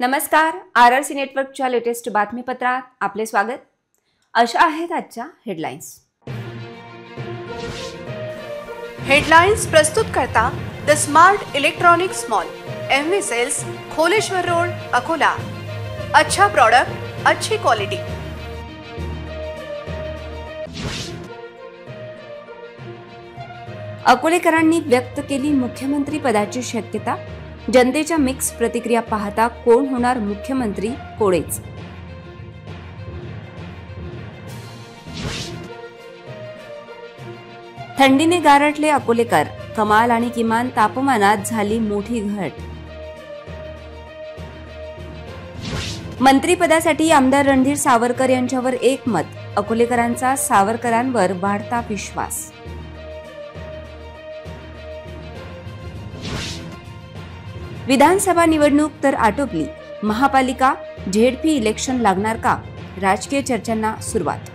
नमस्कार. RRC नेटवर्कच्या latest बातमीपत्रात आपले स्वागत. अशा आहेत आजच्या हेडलाईन्स. हेडलाइन्स प्रस्तुत करता the smart electronics mall, MV sales, Kholeshwar road, Akola. अच्छा प्रोडक्ट, अच्छी क्वालिटी. अकोलेकरांनी व्यक्त केली मुख्यमंत्री पदाची शक्यता. जनतेच्या मिक्स प्रतिक्रिया पाहता कोण होणार मुख्यमंत्री? कोळेच. थंडीने गारठले अकोलेकर. कमाल आणि किमान तापमानात झाली मोठी घट. मंत्रिपदासाठी आमदार रणधीर सावरकर यांच्यावर एकमत. अकोलेकरांचा सावरकरांवर वाढता विश्वास. विधानसभा निवडणूक तर आटोपली. महापालिका झेडपी इलेक्शन लागणार का? राजकीय चर्चांना सुरुवात.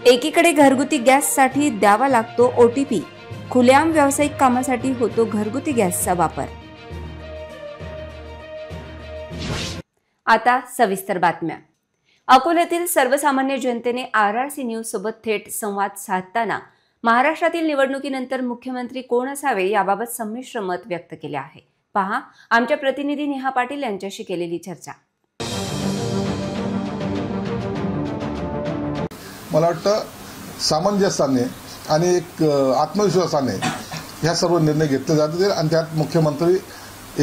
एकीकडे घरगुती गॅससाठी द्यावा लागतो OTP. खुलेआम व्यावसायिक कामासाठी होतो घरगुती गॅसचा वापर. आता सविस्तर बातम्या. अकोल्यातील सर्वसामान्य जनतेने RRC न्यूज सोबत थेट संवाद साधताना महाराष्ट्रातील निवडणुकीनंतर मुख्यमंत्री कोण असावे याबाबत संमिश्र मत व्यक्त केले आहे. पहा आमच्या प्रतिनिधी नेहा पाटील यांच्याशी केलेली चर्चा. मला वाटतं सामंजस्याने आणि एक आत्मविश्वासाने ह्या सर्व निर्णय घेतले जातील आणि त्यात मुख्यमंत्री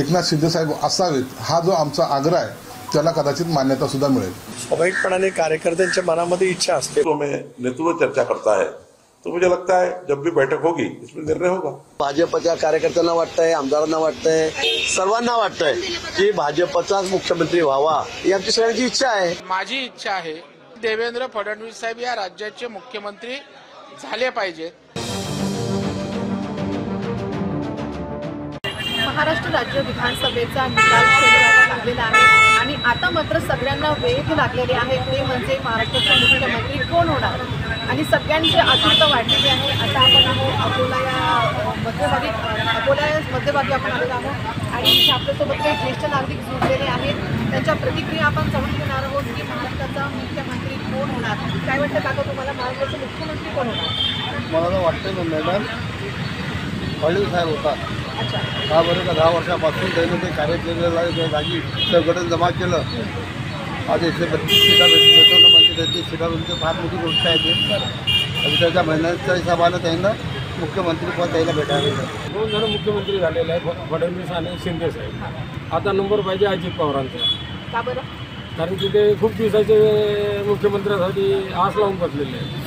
एकनाथ शिंदे साहेब असावेत हा जो आमचा आग्रह आहे त्याला कदाचित मान्यता सुद्धा मिळेल. स्वाभाविकपणाने कार्यकर्त्यांच्या मनामध्ये इच्छा असते. तो मैं नेतृत्व चर्चा करता है तो मुझे लगता है जब भी बैठक होगी इसमें निर्णय होगा. भाजपच्या कार्यकर्त्यांना वाटतंय, आमदारांना वाटतंय, सर्वांना वाटतंय की भाजपचाच मुख्यमंत्री व्हावा ही आमची सगळ्यांची इच्छा आहे. माझी इच्छा आहे देवेंद्र फडणवीस साहेब या राज्याचे मुख्यमंत्री झाले पाहिजेत. महाराष्ट्र राज्य विधानसभेचा निकाल शनिवारी लागलेला आहे आणि आता मात्र सगळ्यांना वेध लागलेले आहे ते म्हणजे महाराष्ट्राचे मुख्यमंत्री कोण होणार आणि सगळ्यांची आतुरता वाढलेली आहे. आता आपण आहोत अकोला या मध्यभागी आपण आलेलो आहोत आणि इथे आपल्यासोबत काही ज्येष्ठ नागरिक जुळलेले आहेत. त्यांच्या प्रतिक्रिया आपण जाणून घेणार आहोत की महाराष्ट्राचा मुख्यमंत्री कोण होणार. काय वाटतं काका तुम्हाला महाराष्ट्राचे मुख्यमंत्री कोण होणार? मला तर वाटतं ना मॅडम फडणवीस साहेब होतात. अच्छा, का बरं का 10 वर्षापासून त्यानं ते कार्य केलेलं आहे. जागी संघटन जमा केलं. आज 132 सीटा भेटवणं म्हणजे त्याची सीटा म्हणजे फार मोठी गोष्ट आहे ते. आणि त्याच्या महिन्याच्या हिशोबानं त्यांना मुख्यमंत्री पद द्यायला भेटायला. 2 जण मुख्यमंत्री झालेले आहेत, फडणवीस आणि शिंदे साहेब. आता नंबर पाहिजे अजित पवारांचा. का बरं? कारण की ते खूप दिवसाचे मुख्यमंत्र्यासाठी आस लावून बसलेले आहेत.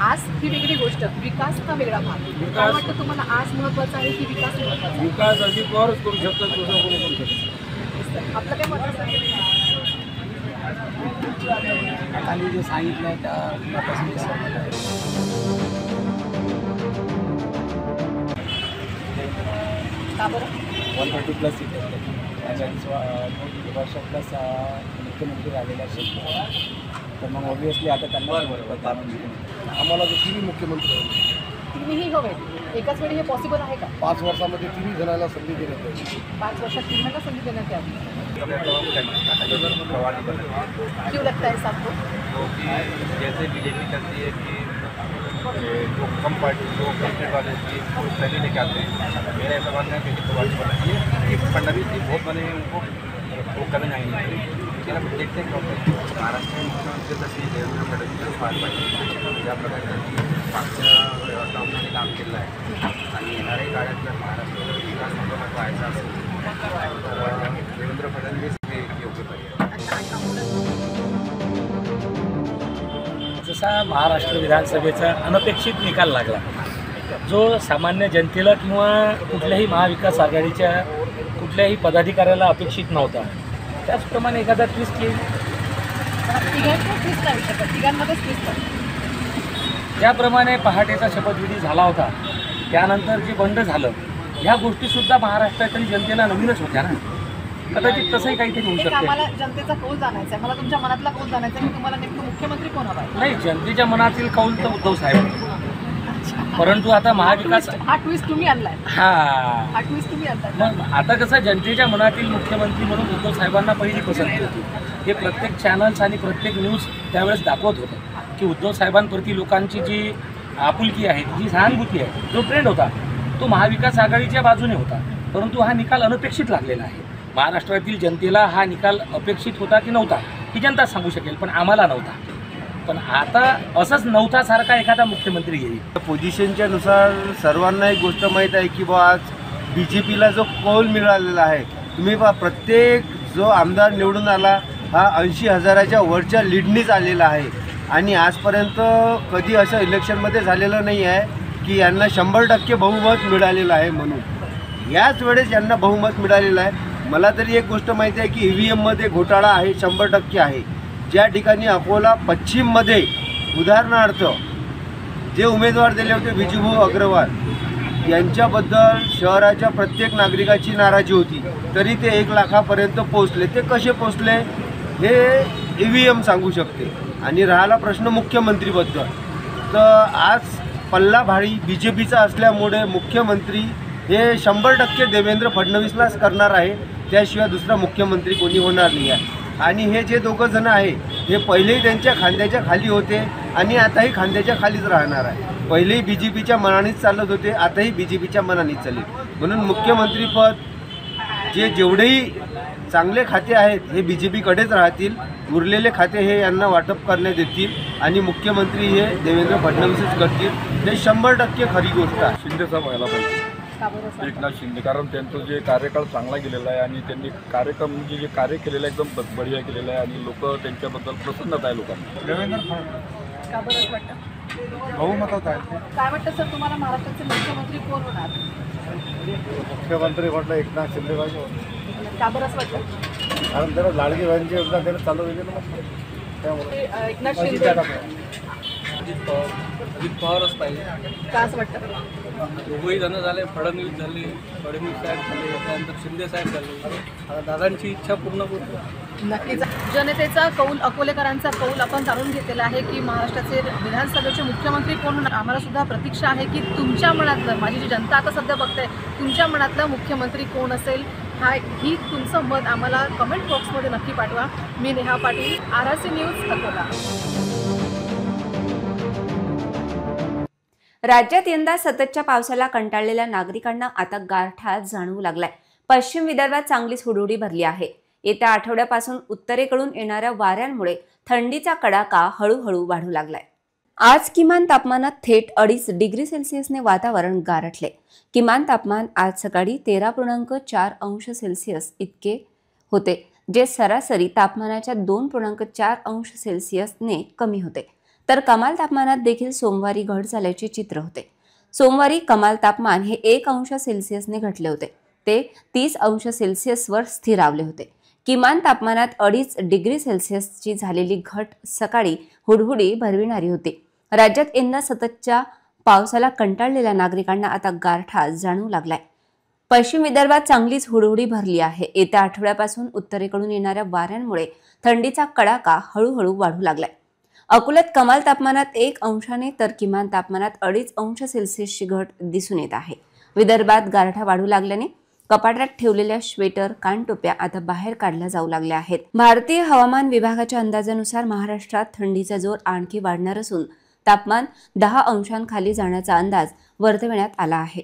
आज ही वेगळी गोष्ट, विकास हा वेगळा भाग. काय वाटतं तुम्हाला आज महत्वाचा आहे की विकास महत्वाचा? विकास अजित पवारच करू शकतात, दुसरं कोणी करू शकतात. आपलं काय मत असेल? खाली जे सांगितलं आहे त्या मताशी सहमत आहे. का बरं? 130+ सीट आहेत. 40 वर्ष प्लस मुख्यमंत्री झालेले असेल तर मग ऑब्विसली आता त्यांना आम्हाला जर तिन्ही मुख्यमंत्री तिन्हीही हवे एकाच वेळी, हे पॉसिबल आहे का? 5 वर्षामध्ये तिन्ही जणांना संधी देण्यात येईल. 5 वर्षात तिन्हींना संधी देण्यात यावी. क्यों लगता है सबको? जैसे बीजेपी करती है कि जो कम पार्टी जो कैंडिडेट वाले वो पहले लेके आते हैं. मेरा ऐसा मानना है कि फडणवीस जी बहुत बने उनको वो करना चाहिए. लेकिन अब देखते हैं क्या महाराष्ट्र में मुख्यमंत्री तशी देवेंद्र फडणवीस फार पाहिजे ज्या प्रकारे मागच्या कामाने काम केलं आहे आणि येणाऱ्या काळात जर महाराष्ट्राचा विकास महत्त्वाचा व्हायचा असेल तर देवेंद्र फडणवीस हे योग्य पाहिजे. जसा महाराष्ट्र विधानसभेचा अनपेक्षित निकाल लागला जो सामान्य जनतेला किंवा कुठल्याही महाविकास आघाडीच्या कुठल्याही पदाधिकाऱ्याला अपेक्षित नव्हता, त्याचप्रमाणे एखादा ट्विस्ट येईल. ज्याप्रमाणे पहाटेचा शपथविधी झाला होता त्यानंतर जे बंड झालं ह्या गोष्टीसुद्धा महाराष्ट्रातील जनतेला नवीनच होत्या ना. कदाचित तसंही काहीतरी होऊ शकते. मला जनतेचा कौल जाणायचा आहे, मला तुमच्या मनातला कौल जाणायचा आहे की तुम्हाला नेमकं मुख्यमंत्री कोण हवा आहे? नाही, जनतेच्या मनातील कौल तर उद्धव साहेब. अच्छा, परंतु आता महाविकास हा ट्विस्ट तुम्ही आणलाय, हा हा ट्विस्ट तुम्ही आणलाय. मग आता कसं जनतेच्या मनातील मुख्यमंत्री म्हणून उद्धव साहेबांना पहिली पसंती होती. हे प्रत्येक चॅनल्स आणि प्रत्येक न्यूज त्यावेळेस दाखवत होतं की उद्धव साहेबांप्रती लोकांची जी आपुलकी आहे, जी सहानुभूती आहे, जो ट्रेंड होता तो महाविकास आघाडीच्या बाजूने होता. परंतु हा निकाल अनपेक्षित लागलेला आहे. महाराष्ट्रातील जनतेला हा निकाल अपेक्षित होता की नव्हता ही जनता सांगू शकेल, पण आम्हाला नव्हता. पण आता असंच नव्हता सारखा एखादा मुख्यमंत्री येईल. पोझिशनच्या नुसार सर्वांना एक गोष्ट माहीत आहे की आज BJPला जो कौल मिळालेला आहे, तुम्ही पहा प्रत्येक जो आमदार निवडून आला हा 80,000च्या वरच्या लीडनीच आलेला आहे. आणि आजपर्यंत कधी असं इलेक्शनमध्ये झालेलं नाही आहे की यांना 100% बहुमत मिळालेलं आहे. म्हणून याच वेळेस यांना बहुमत मिळालेलं आहे. मला तरी एक गोष्ट माहिती आहे की EVMमध्ये घोटाळा आहे, 100% आहे. ज्या ठिकाणी अकोला पश्चिममध्ये उदाहरणार्थ जे उमेदवार दिले होते विजूभाऊ अग्रवाल यांच्याबद्दल शहराच्या प्रत्येक नागरिकाची नाराजी होती, तरी ते 1 लाखापर्यंत पोचले. ते कसे पोचले हे EVM सांगू शकते. आणि राहिला प्रश्न मुख्यमंत्रीबद्दल, तर आज पल्ला भारी BJPचा असल्यामुळे मुख्यमंत्री हे 100% देवेंद्र फडणवीसलाच करणार आहे. त्याशिवाय दुसरा मुख्यमंत्री कोणी होणार नाही आहे. आणि हे जे दोघं जण आहे हे पहिलेही त्यांच्या खांद्याच्या खाली होते आणि आताही खांद्याच्या खालीच राहणार आहे. पहिलेही BJPच्या मनानेच चालत होते, आताही BJPच्या मनानेच चालेल. म्हणून मुख्यमंत्रीपद जेवढेही चांगले खाते आहेत हे BJPकडेच राहतील. उरलेले खाते हे यांना वाटप करण्यात येतील आणि मुख्यमंत्री हे देवेंद्र फडणवीसच करतील. हे 100% खरी गोष्ट आहे. शिंदेचा व्हायला पाहिजे, एकनाथ शिंदे, कारण त्यांचं जे कार्यकाळ चांगला गेलेला आहे आणि त्यांनी कार्यक्रम म्हणजे जे कार्य केलेलं आहे एकदम बढिया केलेलं आहे आणि लोक त्यांच्याबद्दल प्रसन्नता आहे लोकांना. देवेंद्र का बरं असं वाटतं? बहुमतात आहे. काय वाटतं सर तुम्हाला महाराष्ट्राचे मुख्यमंत्री कोण होणार? मुख्यमंत्री म्हटलं एकनाथ शिंदे पाहिजे. का बरं असं वाटतं? कारण त्याला लाडकी बहिणीची योजना त्याला चालू केली ना, त्यामुळे एकनाथ शिंदे अजित पवारच पाहिजे. का असं वाटतं? दोघंही जण झाले, फडणवीस झाले, फडणवीस साहेब झाले, त्यानंतर शिंदे साहेब झाले. आता दादांची इच्छा पूर्ण होती. नक्कीच जनतेचा कौल, अकोलेकरांचा कौल आपण जाणून घेतलेला आहे की महाराष्ट्राचे विधानसभेचे मुख्यमंत्री कोण होणार. आम्हाला सुद्धा प्रतीक्षा आहे की तुमच्या मनातलं, माझी जी जनता आता सध्या बघते, तुमच्या मनातलं मुख्यमंत्री कोण असेल ही तुमचं मत आम्हाला कमेंट बॉक्समध्ये नक्की पाठवा. मी नेहा पाटील, RRC न्यूज अकोला. राज्यात यंदा सततच्या पावसाला कंटाळलेल्या नागरिकांना आता गारठा जाणवू लागलाय. पश्चिम विदर्भात चांगलीच हुडहुडी भरली आहे. येत्या आठवड्यापासून उत्तरेकडून येणाऱ्या वाऱ्यांमुळे थंडीचा कडाका हळूहळू वाढू लागलाय. आज किमान तापमानात थेट 2.5 डिग्री सेल्सिअसने वातावरण गारठले. किमान तापमान आज सकाळी 13.4 अंश सेल्सिअस इतके होते, जे सरासरी तापमानाच्या 2.4 अंश सेल्सिअसने कमी होते. तर कमाल तापमानात देखील सोमवारी घट झाल्याचे चित्र होते. सोमवारी कमाल तापमान हे 1 अंश सेल्सिअसने घटले होते, ते 30 अंश सेल्सिअसवर स्थिरावले होते. किमान तापमानात 2.5 डिग्री सेल्सिअसची झालेली घट सकाळी हुडहुडी भरविणारी होती. राज्यात यंदा सततच्या पावसाला कंटाळलेल्या नागरिकांना आता गारठा जाणवू लागलाय. पश्चिम विदर्भात चांगलीच हुडहुडी भरली आहे. येत्या आठवड्यापासून उत्तरेकडून येणाऱ्या वाऱ्यांमुळे थंडीचा कडाका हळूहळू वाढू लागलाय. अकोल्यात कमाल तापमानात 1 अंशाने तर किमान तापमानात 2.5 अंश सेल्सिअसची घट दिसून येत आहे. विदर्भात गारठा वाढू लागल्याने कपाटात ठेवलेल्या श्वेटर, कानटोप्या आता बाहेर काढल्या जाऊ लागल्या आहेत. भारतीय हवामान विभागाच्या अंदाजानुसार महाराष्ट्रात थंडीचा जोर आणखी वाढणार असून तापमान 10 अंशांखाली जाण्याचा अंदाज वर्तवण्यात आला आहे.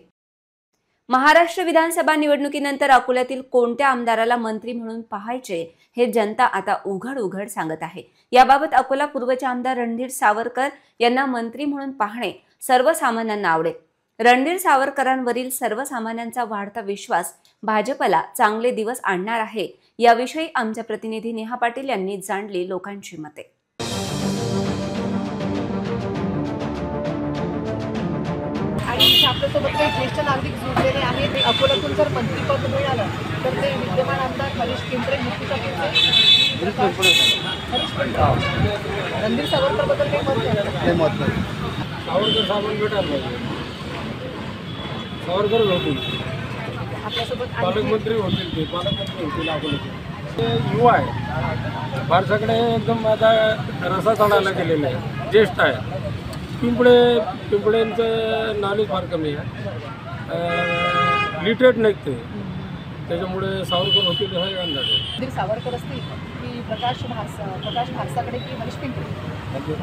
महाराष्ट्र विधानसभा निवडणुकीनंतर अकोल्यातील कोणत्या आमदाराला मंत्री म्हणून पाहायचे हे जनता आता उघड सांगत आहे. याबाबत अकोला पूर्वचे आमदार रणधीर सावरकर यांना मंत्री म्हणून पाहणे सर्वसामान्यांना आवडेल. रणधीर सावरकरांवरील सर्वसामान्यांचा वाढता विश्वास भाजपला चांगले दिवस आणणार आहे, याविषयी आमच्या प्रतिनिधी नेहा पाटील यांनी जाणली लोकांची मते. आणि आपल्यासोबत काही ज्येष्ठ नागरिक जोडलेले आहेत. अकोल्यातून जर मंत्रिपद मिळालं तर ते विद्यमान आमदार हरीश केंद्रे, रणधीर सावरकरबद्दल काही मत नाही. सावरकर साहेबांना भेटायला पाहिजे. सावरकर होतील, आपल्यासोबत पालकमंत्री होतील, ते पालकमंत्री होतील. अकोल्याचे ते युवा आहे, फारसाकडे एकदम आता रसा चढायला गेलेले आहे, ज्येष्ठ आहे. पिंपळ्यांचं नॉलेज फार कमी आहे, लिटरेट नाहीत ते, त्याच्यामुळे सावरकर होतील हा अंदाज आहे. रणधीर सावरकर असतील की प्रकाश भारसाकडे की मनीष पिंपळे? रणधीर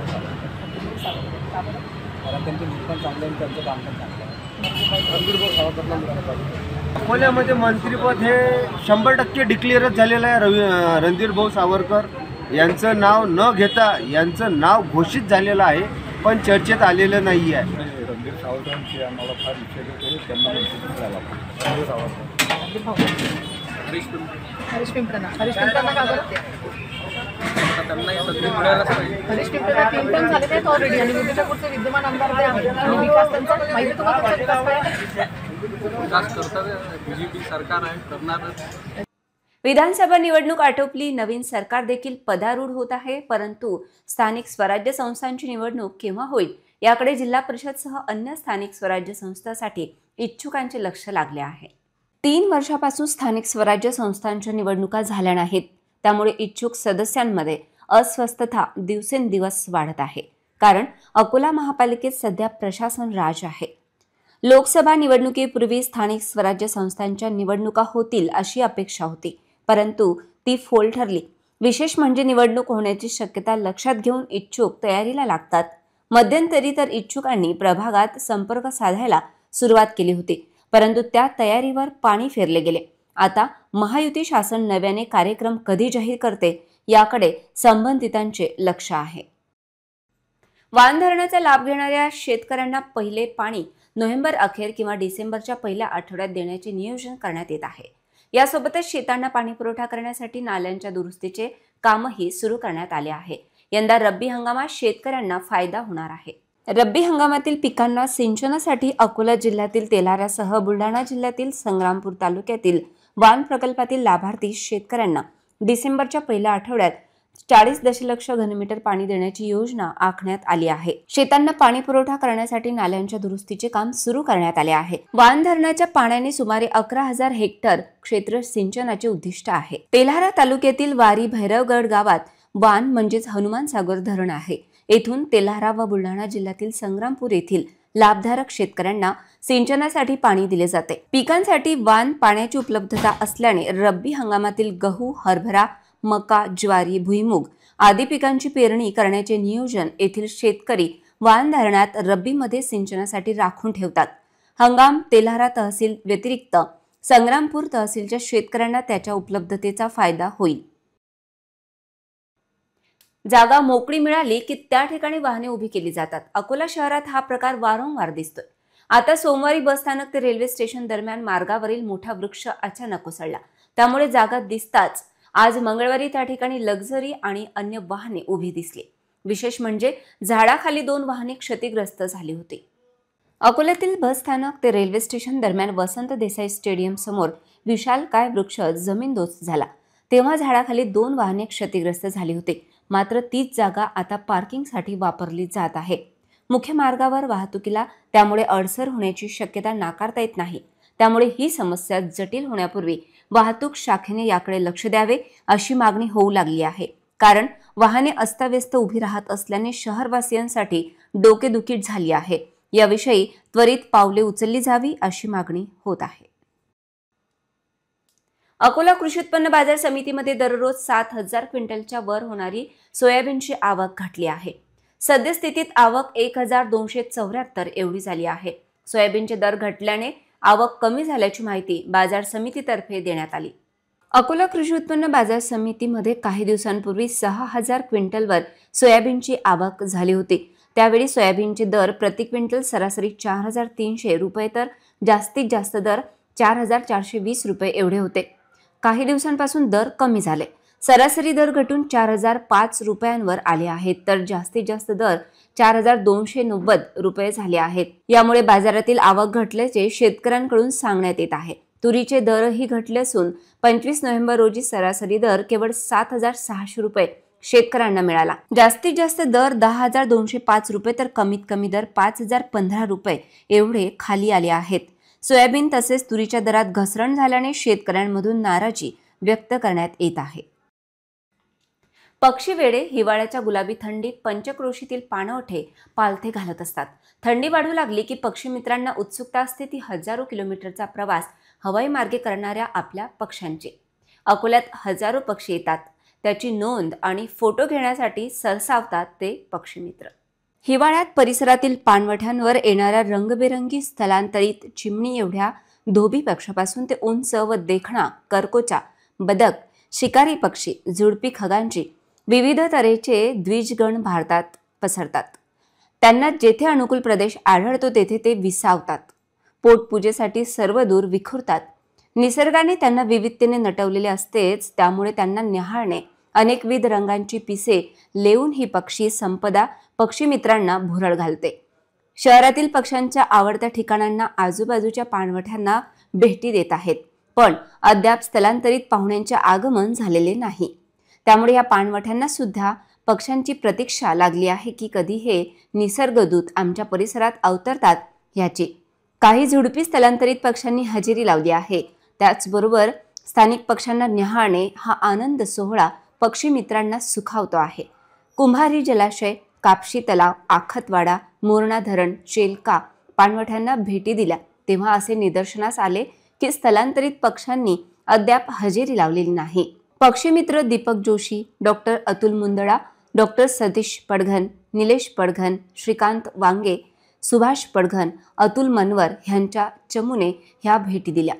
सावरकर. का बरं? कारण त्यांचे निष्पन्न चांगलं आहे, त्यांचं काम पण चांगलं आहे. रणधीर सावरकरला मिळालं पाहिजे. अकोल्यामध्ये मंत्रिपद हे 100% डिक्लेअरच झालेलं आहे. रणधीर भाऊ सावरकर यांचं नाव न घेता यांचं नाव घोषित झालेलं आहे, पण चर्चेत आलेलं नाही आहे. रणधीर सावरकरांची आम्हाला फार इच्छा आहे, त्यांना मंत्रिपद मिळाला पाहिजे. रणधीर सावरकर. हरीश पिंपळांना का बरं? हरीश पिंपळांना 3 टर्म झालेले आहेत ऑलरेडी आणि विदुषापूरचे विद्यमान आमदार ते आहेत आणि विकास त्यांचा माहिती तुम्हाला त्याचा विकास काय? विकास करतात, बीजेपी सरकार आहे, करणारच. विधानसभा निवडणूक आटोपली, नवीन सरकार देखील पदारूढ होत आहे, परंतु स्थानिक स्वराज्य संस्थांची निवडणूक केव्हा होईल याकडे जिल्हा परिषदसह अन्य स्थानिक स्वराज्य संस्थांसाठी इच्छुकांचे लक्ष लागले आहे. 3 वर्षापासून स्थानिक स्वराज्य संस्थांच्या निवडणुका झाल्या नाहीत, त्यामुळे इच्छुक सदस्यांमध्ये अस्वस्थता दिवसेंदिवस वाढत आहे. कारण अकोला महापालिकेत सध्या प्रशासन राज आहे. लोकसभा निवडणुकीपूर्वी स्थानिक स्वराज्य संस्थांच्या निवडणुका होतील अशी अपेक्षा होती, परंतु ती फोल ठरली. विशेष म्हणजे निवडणूक होण्याची शक्यता लक्षात घेऊन इच्छुक तयारीला लागतात. मध्यंतरी तर इच्छुकांनी प्रभागात संपर्क साधायला सुरुवात केली होती, परंतु त्या तयारीवर पाणी फेरले गेले. आता महायुती शासन नव्याने कार्यक्रम कधी जाहीर करते याकडे संबंधितांचे लक्ष आहे. वान धरणाचा लाभ घेणाऱ्या शेतकऱ्यांना पहिले पाणी नोव्हेंबर अखेर किंवा डिसेंबरच्या पहिल्या आठवड्यात देण्याचे नियोजन करण्यात येत आहे. यासोबतच शेतांना पाणी पुरवठा करण्यासाठी नाल्यांच्या दुरुस्तीचे कामही सुरू करण्यात आले आहे. यंदा रब्बी हंगामात शेतकऱ्यांना फायदा होणार आहे. रब्बी हंगामातील पिकांना सिंचनासाठी अकोला जिल्ह्यातील तेल्हारासह बुलढाणा जिल्ह्यातील संग्रामपूर तालुक्यातील वान प्रकल्पातील लाभार्थी शेतकऱ्यांना डिसेंबरच्या पहिल्या आठवड्यात 40 दशलक्ष घनमीटर पाणी देण्याची योजना आखण्यात आली आहे. शेतांना पाणी पुरवठा करण्यासाठी नाल्यांच्या दुरुस्तीचे काम सुरू करण्यात आले आहे. वान धरणाच्या पाण्याने सुमारे 11,000 हेक्टर क्षेत्र सिंचनाचे उद्दिष्ट आहे. तेल्हारा तालुक्यातील वारी भैरवगड गावात वान म्हणजेच हनुमान सागर धरण आहे. येथून तेल्हारा व बुलढाणा जिल्ह्यातील संग्रामपूर येथील लाभधारक शेतकऱ्यांना सिंचनासाठी पाणी दिले जाते. पिकांसाठी वान पाण्याची उपलब्धता असल्याने रब्बी हंगामातील गहू, हरभरा, मका, ज्वारी, भुईमूग आदी पिकांची पेरणी करण्याचे नियोजन येथील शेतकरी वान धरणात रब्बीमध्ये सिंचनासाठी राखून ठेवतात. हंगाम तेल्हारा तहसील व्यतिरिक्त संग्रामपूर तहसीलच्या शेतकऱ्यांना त्याच्या उपलब्धतेचा फायदा होईल. जागा मोकळी मिळाली की त्या ठिकाणी वाहने उभी केली जातात. अकोला शहरात हा प्रकार वारंवार दिसतोय. आता सोमवारी बसस्थानक ते रेल्वे स्टेशन दरम्यान मार्गावरील मोठा वृक्ष अचानक कोसळला, त्यामुळे जागा दिसताच आज मंगळवारी त्या ठिकाणी लक्झरी आणि अन्य वाहने उभी दिसली. विशेष म्हणजे झाडाखाली 2 वाहने क्षतिग्रस्त झाली होती. अकोल्यातील बसस्थानक ते रेल्वे स्टेशन दरम्यान वसंत देसाई स्टेडियम समोर विशालकाय वृक्ष जमीनदोस्त झाला, तेव्हा झाडाखाली 2 वाहने क्षतिग्रस्त झाली होती. मात्र तीच जागा आता पार्किंगसाठी वापरली जात आहे. मुख्य मार्गावर वाहतुकीला त्यामुळे अडसर होण्याची शक्यता नाकारता येत नाही. त्यामुळे ही समस्या जटिल होण्यापूर्वी वाहतूक शाखेने याकडे लक्ष द्यावे अशी मागणी होऊ लागली आहे. कारण वाहने अस्ताव्यस्त उभी राहत असल्याने शहरवासियांसाठी डोकेदुखी झाली आहे. याविषयी त्वरित पावले उचलली जावी अशी मागणी होत आहे. अकोला कृषी उत्पन्न बाजार समितीमध्ये दररोज 7,000 क्विंटलच्या वर होणारी सोयाबीनची आवक घटली आहे. सद्यस्थितीत आवक 1,274 एवढी झाली आहे. सोयाबीनचे दर घटल्याने आवक कमी झाल्याची माहिती बाजार समितीतर्फे देण्यात आली. अकोला कृषी उत्पन्न बाजार समितीमध्ये काही दिवसांपूर्वी 6,000 क्विंटलवर सोयाबीनची आवक झाली होती. त्यावेळी सोयाबीनचे दर प्रति क्विंटल सरासरी 4,300 रुपये तर जास्तीत जास्त दर 4,420 रुपये एवढे होते. काही दिवसांपासून दर कमी झाले. सरासरी दर घटून 4,005 रुपयांवर आले आहेत, तर जास्तीत जास्त दर 4,290 रुपये झाले आहेत. यामुळे बाजारातील आवक घटल्याचे शेतकऱ्यांकडून सांगण्यात येत आहे. तुरीचे दरही घटले असून 25 नोव्हेंबर रोजी सरासरी दर केवळ 7,600 रुपये शेतकऱ्यांना मिळाला. जास्तीत जास्त दर 10,205 रुपये तर कमीत कमी दर 5,015 रुपये एवढे खाली आले आहेत. सोयाबीन तसेच तुरीच्या दरात घसरण झाल्याने शेतकऱ्यांमधून नाराजी व्यक्त करण्यात येत आहे. पक्षी वेडे हिवाळ्याच्या गुलाबी थंडीत पंचक्रोशीतील पाणवठे पालथे घालत असतात. थंडी वाढू लागली की पक्षी मित्रांना उत्सुकता असते ती हजारो किलोमीटरचा प्रवास हवाई मार्गे करणाऱ्या आपल्या पक्ष्यांची. अकोल्यात हजारो पक्षी येतात. त्याची नोंद आणि फोटो घेण्यासाठी सरसावतात ते पक्षी मित्र. हिवाळ्यात परिसरातील पाणवठ्यांवर येणाऱ्या रंगबेरंगी स्थलांतरित चिमणी एवढ्या धोबी पक्षापासून ते उंच व देखणा करकोचा, बदक, शिकारी पक्षी, झुडपी खगांची विविध तऱ्हेचे द्विजगण भारतात पसरतात. त्यांना जेथे अनुकूल प्रदेश आढळतो तेथे ते विसावतात. पोटपूजेसाठी सर्व दूर विखुरतात. निसर्गाने त्यांना विविधतेने नटवलेले असतेच, त्यामुळे त्यांना न्याहाळणे अनेकविध रंगांची पिसे लेवून ही पक्षी संपदा पक्षी मित्रांना भुरळ घालते. शहरातील पक्ष्यांच्या आवडत्या ठिकाणांना आजूबाजूच्या पाणवठ्यांना भेटी देत आहेत, पण अद्याप स्थलांतरित पाहुण्यांचे आगमन झालेले नाही. त्यामुळे या पाणवठ्यांना सुद्धा पक्ष्यांची प्रतीक्षा लागली आहे की कधी हे निसर्गदूत आमच्या परिसरात अवतरतात याची. काही झुडपी स्थलांतरित पक्ष्यांनी हजेरी लावली आहे. त्याचबरोबर स्थानिक पक्ष्यांना न्याहाळणे हा आनंद सोहळा पक्षी मित्रांना सुखावतो आहे. कुंभारी जलाशय, कापशी तलाव, आखतवाडा, मोरणा धरण, चेलका पाणवठ्यांना भेटी दिल्या तेव्हा असे निदर्शनास आले की स्थलांतरित पक्ष्यांनी अद्याप हजेरी लावलेली नाही. पक्षी मित्र दीपक जोशी, डॉक्टर अतुल मुंदडा, डॉक्टर सतीश पडघन, निलेश पडघन, श्रीकांत वांगे, सुभाष पडघन, अतुल मनवर यांच्या चमूने ह्या भेटी दिल्या.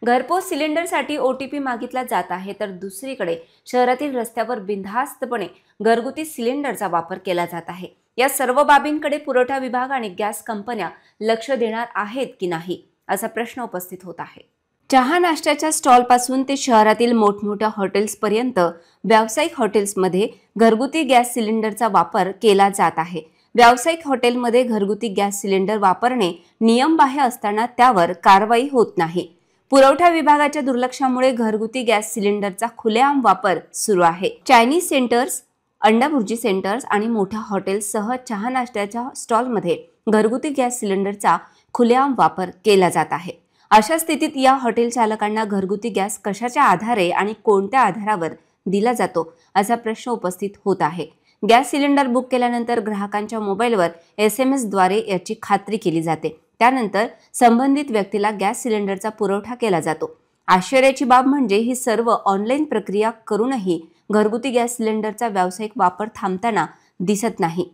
घरपोच सिलेंडरसाठी OTP मागितला जात आहे, तर दुसरीकडे शहरातील रस्त्यावर बिनधास्तपणे घरगुती सिलेंडरचा वापर केला जात आहे. या सर्व बाबींकडे पुरवठा विभाग आणि गॅस कंपन्या लक्ष देणार आहेत की नाही असा प्रश्न उपस्थित होत आहे. चहा नाश्त्याच्या स्टॉलपासून ते शहरातील मोठमोठ्या हॉटेल्सपर्यंत व्यावसायिक हॉटेल्समध्ये घरगुती गॅस सिलेंडरचा वापर केला जात आहे. व्यावसायिक हॉटेलमध्ये घरगुती गॅस सिलेंडर वापरणे नियमबाह्य असताना त्यावर कारवाई होत नाही. पुरवठा विभागाच्या दुर्लक्षामुळे घरगुती गॅस सिलेंडरचा खुलेआम वापर सुरू आहे. चायनीज सेंटर्स, अंडाभुर्जी सेंटर्स आणि मोठ्या हॉटेल्ससह चहा नाश्त्याच्या स्टॉलमध्ये घरगुती गॅस सिलेंडरचा खुलेआम वापर केला जात आहे. अशा स्थितीत या हॉटेल चालकांना घरगुती गॅस कशाच्या आधारे आणि कोणत्या आधारावर दिला जातो असा प्रश्न उपस्थित होत आहे. गॅस सिलेंडर बुक केल्यानंतर ग्राहकांच्या मोबाईलवर SMS द्वारे याची खात्री केली जाते. त्यानंतर संबंधित व्यक्तीला गॅस सिलेंडरचा पुरवठा केला जातो. आश्चर्याची बाब म्हणजे ही सर्व ऑनलाईन प्रक्रिया करूनही घरगुती गॅस सिलेंडरचा व्यावसायिक वापर थांबताना दिसत नाही.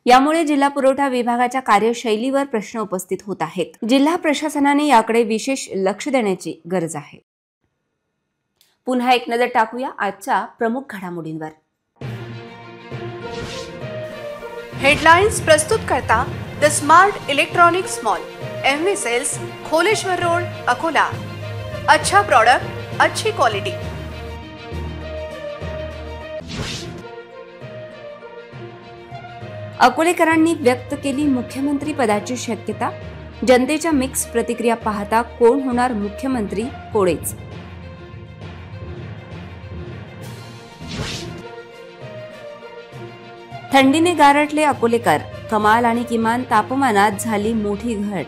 यामुळे जिल्हा पुरवठा विभागाच्या कार्यशैलीवर प्रश्न उपस्थित होत आहेत. जिल्हा प्रशासनाने याकडे विशेष लक्ष देण्याची गरज आहे. पुन्हा एक नजर टाकूया आजच्या प्रमुख घडामोडींवर. हेडलाइन्स प्रस्तुत करता the smart electronics mall, MV sales, Kholeshwar road, Akola. अच्छा प्रोडक्ट, अच्छी क्वालिटी. अकोलेकरांनी व्यक्त केली मुख्यमंत्री पदाची शक्यता. जनतेच्या मिक्स प्रतिक्रिया पाहता कोण होणार मुख्यमंत्री कोडेच. थंडीने गारटले अकोलेकर. कमाल आणि किमान तापमानात झाली मोठी घट.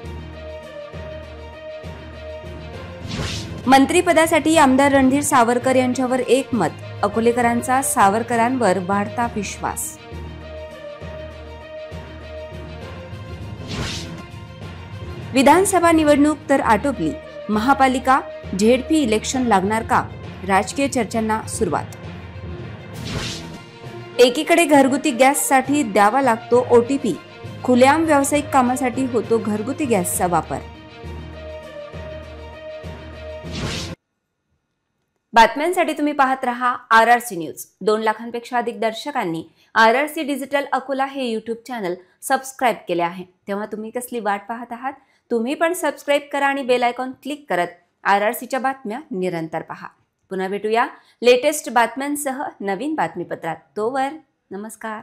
मंत्रिपदासाठी आमदार रणधीर सावरकर यांच्यावर एकमत. अकोलेकरांचा सावरकरांवर वाढता विश्वास. विधानसभा निवडणूक तर आटोपली. महापालिका ZP इलेक्शन लागणार का? राजकीय चर्चांना सुरुवात. एकीकडे घरगुती गॅससाठी द्यावा लागतो OTP. खुलेआम व्यावसायिक कामासाठी होतो घरगुती गॅसचा वापर. बातम्यांसाठी तुम्ही पाहत रहा RRC न्यूज. 2 लाखांपेक्षा अधिक दर्शकांनी RRC डिजिटल अकोला हे YouTube चॅनल सबस्क्राईब केले आहे. तेव्हा तुम्ही कसली वाट पाहत आहात? तुम्ही पण सबस्क्राईब करा आणि बेल आयकॉन क्लिक करत RRCच्या बातम्या निरंतर पहा. पुन्हा भेटूया लेटेस्ट बातम्यांसह नवीन बातमीपत्रात. तोवर नमस्कार.